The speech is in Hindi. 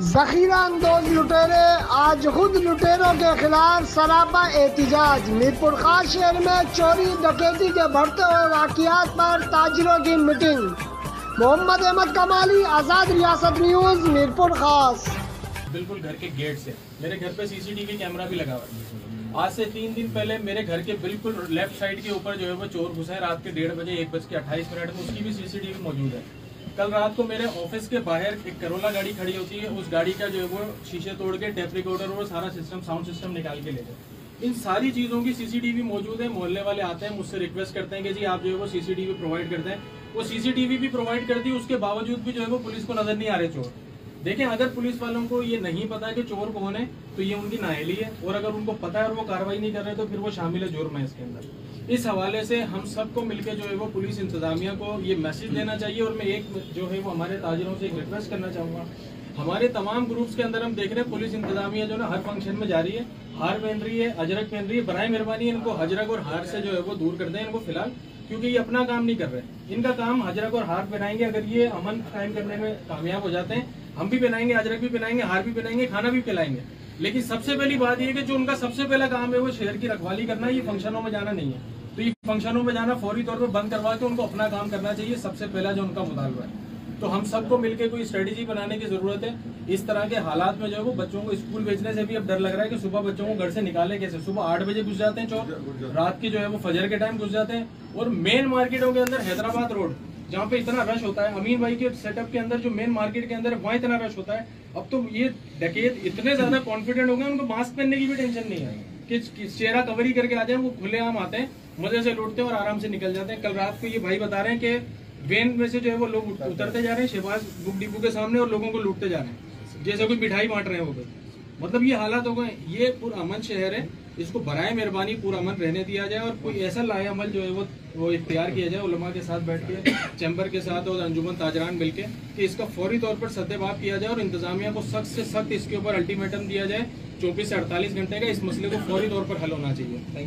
जखीरा अंदोज लुटेरे आज खुद लुटेरों के खिलाफ सरापा एहतिजाज। मीरपुर खास शहर में चोरी डकैती के बढ़ते हुए वाक़ियात पर ताजिरों की मीटिंग। मोहम्मद अहमद कमाली, आज़ाद रियासत न्यूज़, मीरपुर खास। बिल्कुल घर के गेट से मेरे घर पे सीसीटीवी कैमरा भी लगा हुआ है। आज से 3 दिन पहले मेरे घर के बिल्कुल लेफ्ट साइड के ऊपर जो है वो चोर घुसा है रात के 1:30 बजे 1:28 में, उसकी भी सीसीटीवी मौजूद है। कल रात को मेरे ऑफिस के बाहर एक करोला गाड़ी खड़ी होती है, उस गाड़ी का जो है वो शीशे तोड़ के टेप रिकॉर्डर और सारा सिस्टम साउंड सिस्टम निकाल के ले गए। इन सारी चीजों की सीसीटीवी मौजूद है। मोहल्ले वाले आते हैं, मुझसे रिक्वेस्ट करते हैं कि जी आप जो है वो सीसीटीवी प्रोवाइड करते हैं। वो सीसीटीवी भी प्रोवाइड करती है, उसके बावजूद भी जो है वो पुलिस को नजर नहीं आ रहे चोर। देखें, अगर पुलिस वालों को ये नहीं पता कि चोर कौन है तो ये उनकी नाअहली है, और अगर उनको पता है और वो कार्रवाई नहीं कर रहे तो फिर वो शामिल है जुर्म है इसके अंदर। इस हवाले से हम सबको मिलकर जो है वो पुलिस इंतजामिया को ये मैसेज देना चाहिए। और मैं एक जो है वो हमारे ताजिरों से एक रिक्वेस्ट करना चाहूँगा, हमारे तमाम ग्रुप्स के अंदर हम देख रहे हैं पुलिस इंतजामिया जो है हर फंक्शन में जा रही है, हार पहन रही है, अजरक पहन रही है। बराए मेहरबानी इनको अजरक और हार से जो है वो दूर कर दें इनको फिलहाल, क्योंकि ये अपना काम नहीं कर रहे। इनका काम अजरक और हार पहनाएंगे। अगर ये अमन कायम करने में कामयाब हो जाते हैं, हम भी पहनाएंगे, अजरक भी पहनाएंगे, हार भी पहनाएंगे, खाना भी खिलाएंगे। लेकिन सबसे पहली बात यह कि जो उनका सबसे पहला काम है वो शहर की रखवाली करना, ये फंक्शनों में जाना नहीं है। तो ये फंक्शनों में जाना फौरी तौर पर बंद करवा के उनको अपना काम करना चाहिए, सबसे पहला जो उनका मुतालबा है। तो हम सबको मिलकर कोई स्ट्रेटेजी बनाने की जरूरत है। इस तरह के हालात में जो है वो बच्चों को स्कूल भेजने से भी अब डर लग रहा है कि सुबह बच्चों को घर से निकाले कैसे। सुबह 8 बजे घुस जाते हैं चोर, रात की जो है वो फजर के टाइम घुस जाते हैं। और मेन मार्केटों के अंदर हैदराबाद रोड जहाँ पे इतना रश होता है, अमीन भाई के सेटअप के अंदर जो मेन मार्केट के अंदर है वहाँ इतना रश होता है। अब तो ये डकैत इतने ज्यादा कॉन्फिडेंट हो गए, उनको मास्क पहनने की भी टेंशन नहीं है कि चेहरा कवरी करके आ जाए। वो खुलेआम आते हैं, मजे से लूटते हैं और आराम से निकल जाते हैं। कल रात को ये भाई बता रहे हैं कि वेन में से जो है वो लोग उतरते जा रहे हैं शहबाज बुक डिपो के सामने और लोगों को लूटते जा रहे हैं जैसे कोई मिठाई बांट रहे हैं वो। मतलब ये हालात हो गए। ये पूरा अमन शहर है, इसको बराए मेहरबानी पूरा अमन रहने दिया जाए और कोई ऐसा लाए अमल जो है वो इख्तियार किया जाए उलमा के साथ बैठ के, चैम्बर के साथ और अंजुमन ताजरान मिलके, कि इसका फौरी तौर पर सद्देबाब किया जाए और इंतजामिया को सख्त से सख्त इसके ऊपर अल्टीमेटम दिया जाए। 24 से 48 घंटे का इस मसले को फौरी तौर पर हल होना चाहिए।